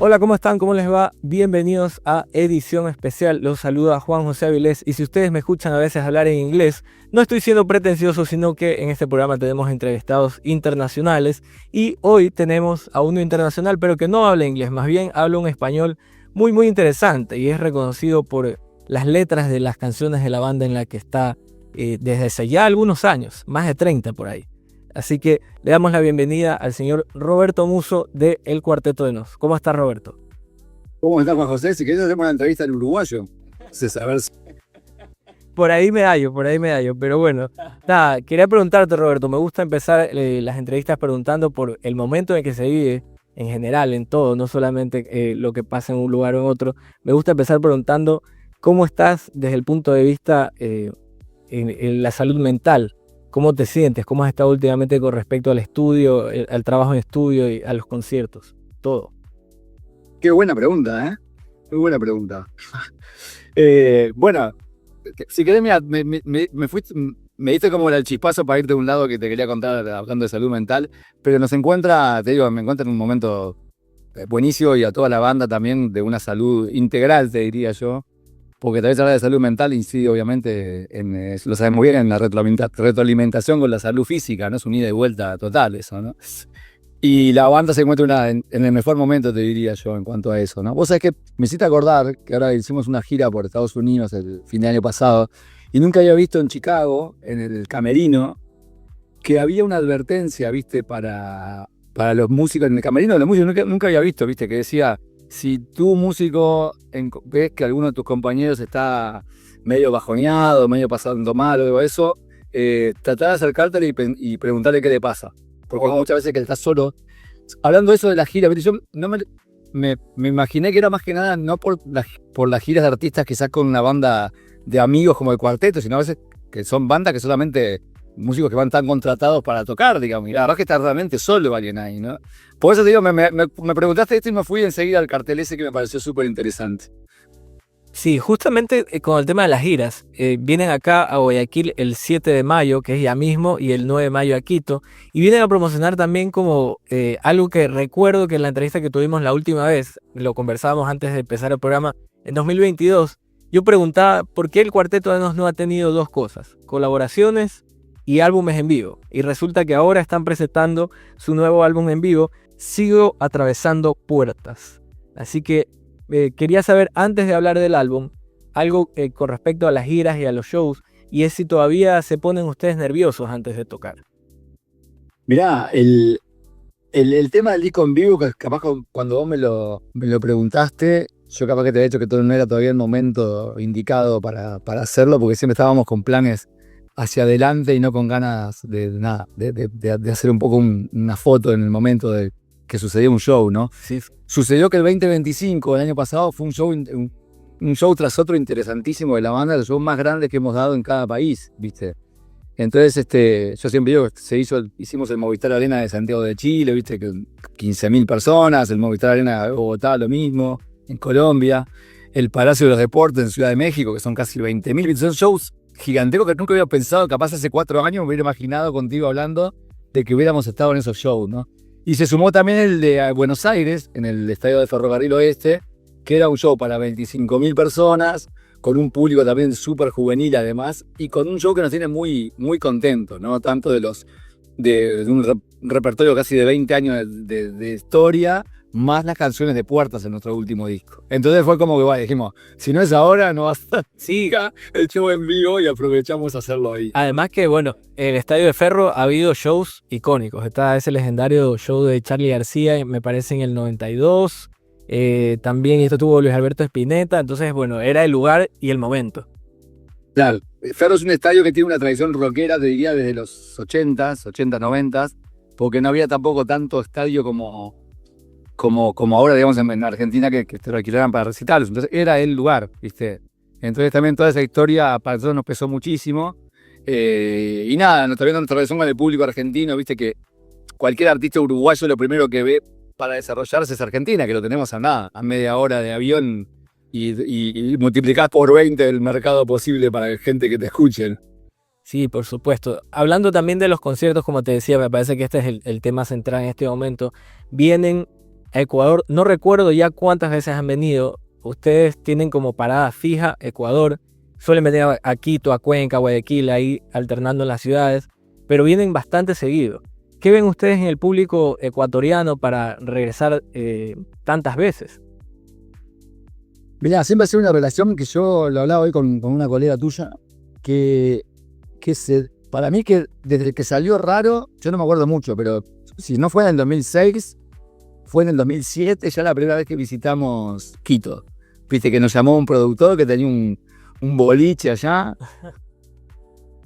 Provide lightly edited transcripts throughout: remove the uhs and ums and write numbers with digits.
Hola, ¿cómo están? ¿Cómo les va? Bienvenidos a Edición Especial. Los saluda Juan José Avilés y si ustedes me escuchan a veces hablar en inglés, no estoy siendo pretencioso, sino que en este programa tenemos entrevistados internacionales y hoy tenemos a uno internacional, pero que no habla inglés, más bien habla un español muy interesante y es reconocido por las letras de las canciones de la banda en la que está desde hace ya algunos años, más de 30 por ahí. Así que le damos la bienvenida al señor Roberto Musso de El Cuarteto de Nos. ¿Cómo está, Roberto? ¿Cómo estás, Juan José? Si querés hacemos una entrevista en uruguayo. A ver. Por ahí me hallo, pero bueno. Nada, quería preguntarte, Roberto, me gusta empezar las entrevistas preguntando por el momento en el que se vive, en general, en todo, no solamente lo que pasa en un lugar o en otro. Me gusta empezar preguntando cómo estás desde el punto de vista en la salud mental. ¿Cómo te sientes? ¿Cómo has estado últimamente con respecto al estudio, al trabajo en estudio y a los conciertos? Todo. Qué buena pregunta, ¿eh? Muy buena pregunta. Bueno, si querés, mira, me diste como el chispazo para irte de un lado que te quería contar hablando de salud mental, pero me encuentra en un momento buenísimo y a toda la banda también de una salud integral, te diría yo. Porque tal vez hablar de salud mental incide obviamente lo sabemos bien, en la retroalimentación con la salud física, ¿no? Es un ida y vuelta total eso, ¿no? Y la banda se encuentra en el mejor momento, te diría yo, en cuanto a eso, ¿no? Vos sabés que me hiciste acordar que ahora hicimos una gira por Estados Unidos el fin de año pasado y nunca había visto en Chicago, en el camerino, que había una advertencia, ¿viste? Para los músicos, en el camerino de los músicos nunca había visto, ¿viste? Que decía: si tú, músico, ves que alguno de tus compañeros está medio bajoneado, medio pasando mal o algo de eso, tratá de acercártele y preguntarle qué le pasa. Porque muchas veces que estás solo. Hablando de eso de la gira, yo no me imaginé que era más que nada no por las giras de artistas quizás con una banda de amigos como el Cuarteto, sino a veces que son bandas que solamente músicos que van tan contratados para tocar, digamos. Y la verdad es que está realmente solo alguien ahí, ¿no? Por eso te digo, me preguntaste esto y me fui enseguida al cartel ese que me pareció súper interesante. Sí, justamente con el tema de las giras, vienen acá a Guayaquil el 7 de mayo, que es ya mismo, y el 9 de mayo a Quito, y vienen a promocionar también como algo que recuerdo que en la entrevista que tuvimos la última vez, lo conversábamos antes de empezar el programa, en 2022, yo preguntaba por qué el Cuarteto de Nos no ha tenido dos cosas, colaboraciones y álbumes en vivo, y resulta que ahora están presentando su nuevo álbum en vivo, Sigo Atravesando Puertas. Así que quería saber, antes de hablar del álbum, algo con respecto a las giras y a los shows, y es si todavía se ponen ustedes nerviosos antes de tocar. Mirá, el tema del disco en vivo, que capaz cuando vos me lo preguntaste, yo capaz que te había dicho que no era todavía el momento indicado para hacerlo, porque siempre estábamos con planes hacia adelante y no con ganas de nada, de hacer un poco una foto en el momento de que sucedió un show, ¿no? Sí. Sucedió que el 2025, el año pasado, fue un show tras otro interesantísimo de la banda, el show más grande que hemos dado en cada país, ¿viste? Entonces, yo siempre digo que hicimos el Movistar Arena de Santiago de Chile, ¿viste? Que 15.000 personas, el Movistar Arena de Bogotá, lo mismo, en Colombia, el Palacio de los Deportes en Ciudad de México, que son casi 20.000, son shows gigantescos que nunca había pensado, capaz hace 4 años me hubiera imaginado contigo hablando de que hubiéramos estado en esos shows, ¿no? Y se sumó también el de Buenos Aires, en el estadio de Ferrocarril Oeste, que era un show para 25.000 personas, con un público también súper juvenil además, y con un show que nos tiene muy contentos, ¿no? Tanto de un repertorio casi de 20 años de historia, más las canciones de Puertas en nuestro último disco. Entonces fue como que dijimos, si no es ahora, no va a ser el show en vivo y aprovechamos a hacerlo ahí. Además que, bueno, en el Estadio de Ferro ha habido shows icónicos. Está ese legendario show de Charly García, me parece en el 92. También esto tuvo Luis Alberto Spinetta. Entonces, bueno, era el lugar y el momento. Claro, Ferro es un estadio que tiene una tradición rockera, te diría, desde los 80, 90, porque no había tampoco tanto estadio como ahora, digamos, en Argentina que te lo alquilaran para recitales. Entonces era el lugar, ¿viste? Entonces también toda esa historia para nosotros nos pesó muchísimo. Y nada, nuestra relación con el público argentino, ¿viste? Que cualquier artista uruguayo lo primero que ve para desarrollarse es Argentina, que lo tenemos a media hora de avión y multiplicás por 20 el mercado posible para gente que te escuchen. Sí, por supuesto. Hablando también de los conciertos, como te decía, me parece que este es el tema central en este momento. Vienen a Ecuador. No recuerdo ya cuántas veces han venido. Ustedes tienen como parada fija Ecuador. Suelen venir a Quito, a Cuenca, a Guayaquil, ahí alternando en las ciudades. Pero vienen bastante seguido. ¿Qué ven ustedes en el público ecuatoriano para regresar tantas veces? Mirá, siempre ha sido una relación que yo lo hablaba hoy con una colega tuya, para mí que desde que salió Raro, yo no me acuerdo mucho, pero si no fue en el 2006, fue en el 2007, ya la primera vez que visitamos Quito. Viste que nos llamó un productor que tenía un boliche allá.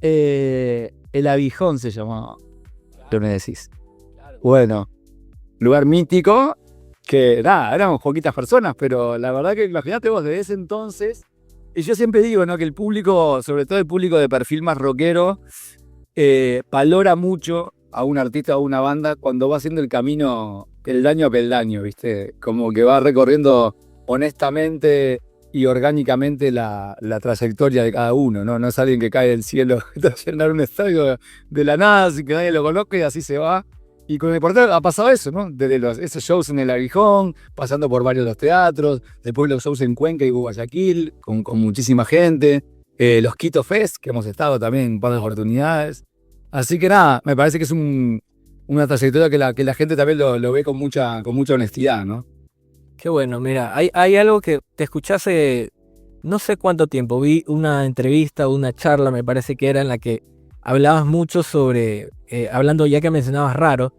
El Abijón se llamaba, lo me decís. Bueno, lugar mítico, que nada, éramos poquitas personas, pero la verdad que imagínate vos, desde ese entonces, y yo siempre digo, ¿no?, que el público, sobre todo el público de perfil más rockero, valora mucho a un artista o a una banda cuando va haciendo el camino peldaño a peldaño, ¿viste? Como que va recorriendo honestamente y orgánicamente la trayectoria de cada uno, ¿no? No es alguien que cae del cielo a llenar un estadio de la nada sin que nadie lo conozca y así se va. Y con el portero ha pasado eso, ¿no? Desde esos shows en el Aguijón, pasando por varios de los teatros, después los shows en Cuenca y Guayaquil, con muchísima gente, los Quito Fest, que hemos estado también en un par de oportunidades. Así que nada, me parece que es una trayectoria que la gente también lo ve con mucha honestidad, ¿no? Qué bueno, mira, hay algo que te escuché hace no sé cuánto tiempo. Vi una entrevista, una charla, me parece que era, en la que hablabas mucho sobre, hablando ya que mencionabas Raro,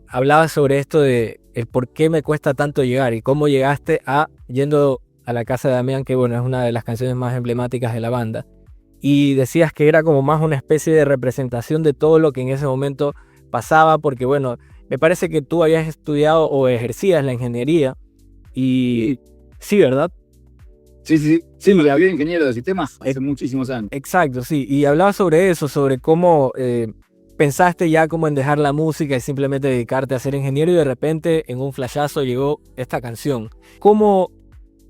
hablabas sobre esto de el por qué me cuesta tanto llegar y cómo llegaste yendo a la casa de Damián, que bueno, es una de las canciones más emblemáticas de la banda. Y decías que era como más una especie de representación de todo lo que en ese momento pasaba, porque bueno, me parece que tú habías estudiado o ejercías la ingeniería y sí, ¿verdad? Sí, me había ingeniero de sistemas hace muchísimos años. Exacto, sí, y hablabas sobre eso, sobre cómo pensaste ya como en dejar la música y simplemente dedicarte a ser ingeniero, y de repente en un flashazo llegó esta canción. ¿Cómo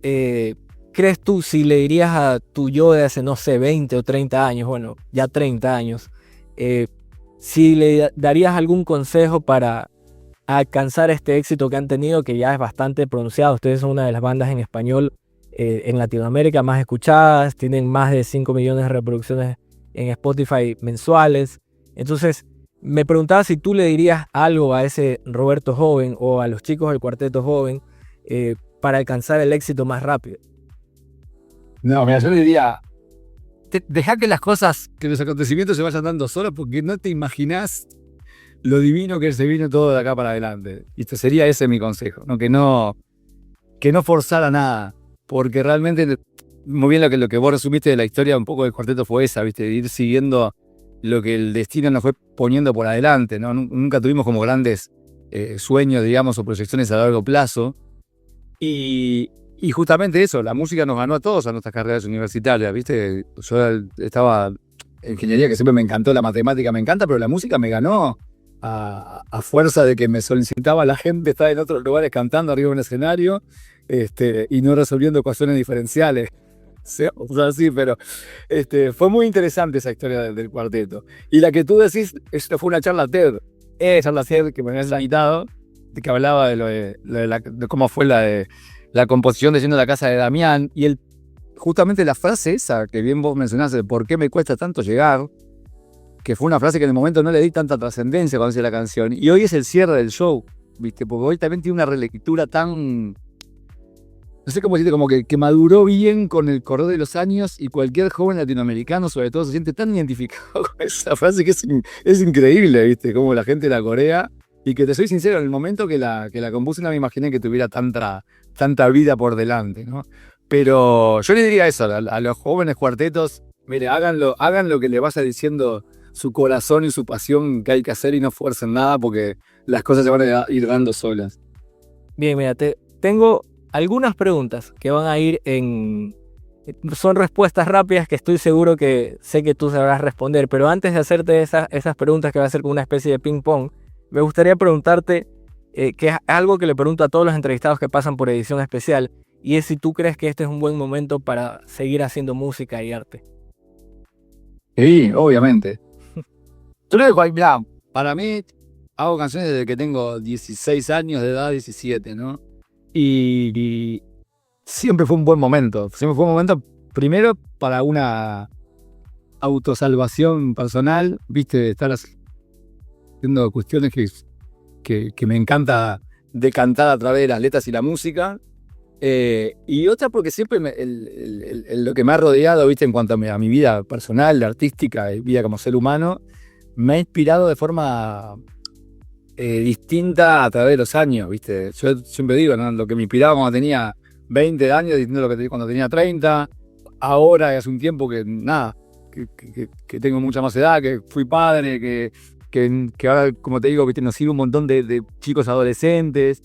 crees tú, si le dirías a tu yo de hace, no sé, 20 o 30 años, bueno, ya 30 años, si le darías algún consejo para alcanzar este éxito que han tenido, que ya es bastante pronunciado? Ustedes son una de las bandas en español en Latinoamérica más escuchadas, tienen más de 5 millones de reproducciones en Spotify mensuales. Entonces, me preguntaba si tú le dirías algo a ese Roberto joven o a los chicos del cuarteto joven para alcanzar el éxito más rápido. No, mira, yo le diría, deja que los acontecimientos se vayan dando solos, porque no te imaginás lo divino que se vino todo de acá para adelante. Y sería ese mi consejo, ¿no? Que no forzara nada, porque realmente, muy bien lo que vos resumiste de la historia un poco del cuarteto fue esa, ¿viste? De ir siguiendo lo que el destino nos fue poniendo por adelante, ¿no? Nunca tuvimos como grandes sueños, digamos, o proyecciones a largo plazo. Y justamente eso, la música nos ganó a todos a nuestras carreras universitarias, ¿viste? Yo estaba en ingeniería, que siempre me encantó, la matemática me encanta, pero la música me ganó a fuerza de que me solicitaba la gente estar en otros lugares cantando arriba de un escenario y no resolviendo ecuaciones diferenciales. O sea, sí, pero fue muy interesante esa historia del cuarteto. Y la que tú decís, esto fue una charla TED. Charla TED que me habías invitado, que hablaba de cómo fue la composición de Yendo a la casa de Damián. Y justamente la frase esa que bien vos mencionaste, de por qué me cuesta tanto llegar, que fue una frase que en el momento no le di tanta trascendencia cuando hice la canción. Y hoy es el cierre del show, ¿viste? Porque hoy también tiene una relectura tan... No sé cómo decirte, como que maduró bien con el correr de los años, y cualquier joven latinoamericano, sobre todo, se siente tan identificado con esa frase que es increíble, ¿viste? Como la gente la corea. Y que te soy sincero, en el momento que la compuse no me imaginé que tuviera tanta vida por delante, ¿no? Pero yo le diría eso a los jóvenes cuartetos: mire, hagan lo que le vaya diciendo su corazón y su pasión que hay que hacer, y no fuercen nada, porque las cosas se van a ir dando solas. Bien, mira, tengo algunas preguntas que van a ir son respuestas rápidas que estoy seguro que sé que tú sabrás responder, pero antes de hacerte esas preguntas, que va a ser como una especie de ping pong, me gustaría preguntarte, que es algo que le pregunto a todos los entrevistados que pasan por Edición Especial, y es si tú crees que este es un buen momento para seguir haciendo música y arte. Sí, obviamente. Yo creo que, mirá, para mí, hago canciones desde que tengo 16 años de edad, 17, ¿no? Y siempre fue un buen momento. Siempre fue un momento, primero, para una autosalvación personal, viste, de estar haciendo cuestiones que me encanta decantar a través de las letras y la música. Y otra porque siempre lo que me ha rodeado, viste, en cuanto a mi vida personal, artística, vida como ser humano, me ha inspirado de forma distinta a través de los años, viste. Yo siempre digo, ¿no? Lo que me inspiraba cuando tenía 20 años, distinto a lo que cuando tenía 30. Ahora, hace un tiempo que nada, que tengo mucha más edad, que fui padre, que ahora, como te digo, viste, nos sigue un montón de chicos adolescentes.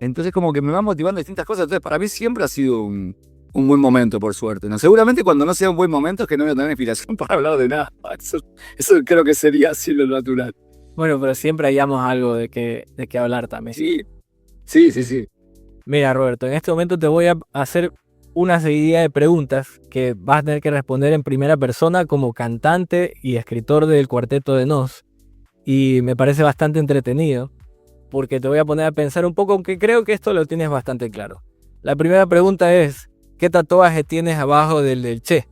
Entonces como que me va motivando distintas cosas. Entonces para mí siempre ha sido un buen momento, por suerte, ¿no? Seguramente cuando no sea un buen momento es que no voy a tener inspiración para hablar de nada. Eso creo que sería así lo natural. Bueno, pero siempre hallamos algo de qué hablar también. Sí. Mira, Roberto, en este momento te voy a hacer una seguidilla de preguntas que vas a tener que responder en primera persona como cantante y escritor del Cuarteto de Nos. Y me parece bastante entretenido, porque te voy a poner a pensar un poco, aunque creo que esto lo tienes bastante claro. La primera pregunta es, ¿qué tatuaje tienes abajo del Che?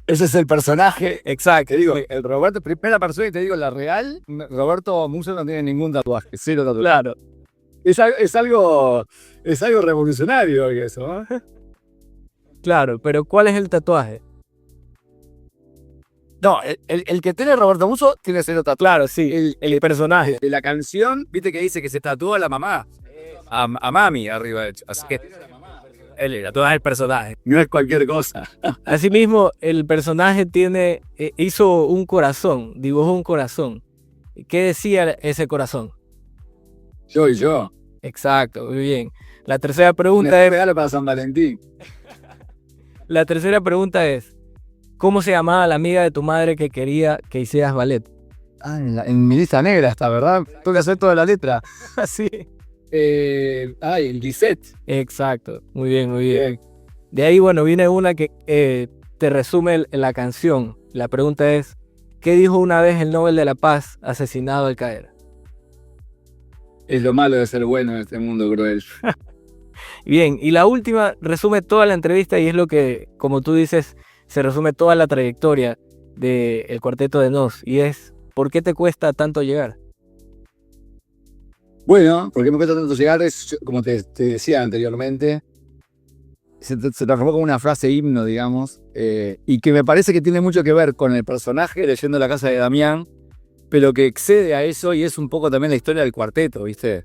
Ese es el personaje. Exacto. Te digo, el Roberto, primera persona, y te digo, la real, Roberto Musso no tiene ningún tatuaje, cero tatuaje. Claro. Es algo revolucionario eso, ¿eh? Claro, pero ¿cuál es el tatuaje? No, el que tiene Roberto Musso tiene cero tatuaje. Claro, sí, el personaje. De la canción, viste que dice que se tatuó a la mamá, a Mami arriba, de hecho. Así que El tatuaje es el personaje. no es cualquier cosa. Asimismo, el personaje hizo un corazón, dibujó un corazón. ¿Qué decía ese corazón? Yo y yo. Exacto, muy bien. La tercera pregunta Un es, regalo para San Valentín. ¿cómo se llamaba la amiga de tu madre que quería que hicieras ballet? Ah, en mi lista negra está, ¿verdad? Tengo que hacer toda la letra. Sí. El Lisette. Exacto, muy bien, muy bien. De ahí, bueno, viene una que te resume la canción. La pregunta es, ¿qué dijo una vez el Nobel de la Paz asesinado al caer? Es lo malo de ser bueno en este mundo cruel. Bien, y la última resume toda la entrevista y es lo que, como tú dices, se resume toda la trayectoria del Cuarteto de Nos, y es, ¿por qué te cuesta tanto llegar? Bueno, porque me cuesta tanto llegar, como te decía anteriormente, se transformó como una frase himno, digamos, y que me parece que tiene mucho que ver con el personaje leyendo La Casa de Damián, pero que excede a eso y es un poco también la historia del cuarteto, ¿viste?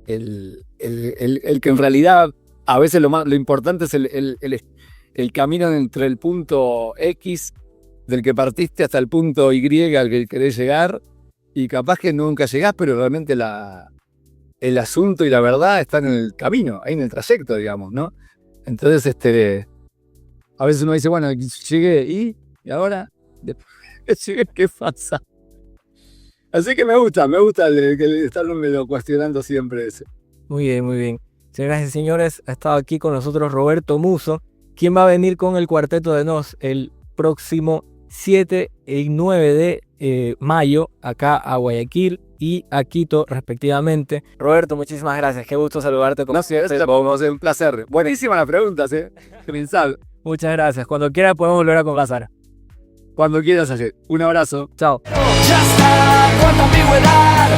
El que en realidad a veces lo importante es el camino entre el punto X del que partiste hasta el punto Y al que querés llegar, y capaz que nunca llegás, pero realmente el asunto y la verdad están en el camino, ahí en el trayecto, digamos, ¿no? Entonces, a veces uno dice, bueno, llegué, ¿y ahora? ¿Qué pasa? Así que me gusta estarlo cuestionando siempre eso. Muy bien, muy bien. Señoras y señores, ha estado aquí con nosotros Roberto Musso, quien va a venir con el Cuarteto de Nos el próximo 7 y 9 de mayo, acá a Guayaquil y a Quito, respectivamente. Roberto, muchísimas gracias. Qué gusto saludarte. No sé, es un placer. Buenísimas las preguntas, Pensad. Muchas gracias. Cuando quieras podemos volver a conversar. Cuando quieras, un abrazo. Chao. Ya está, cuánta ambigüedad.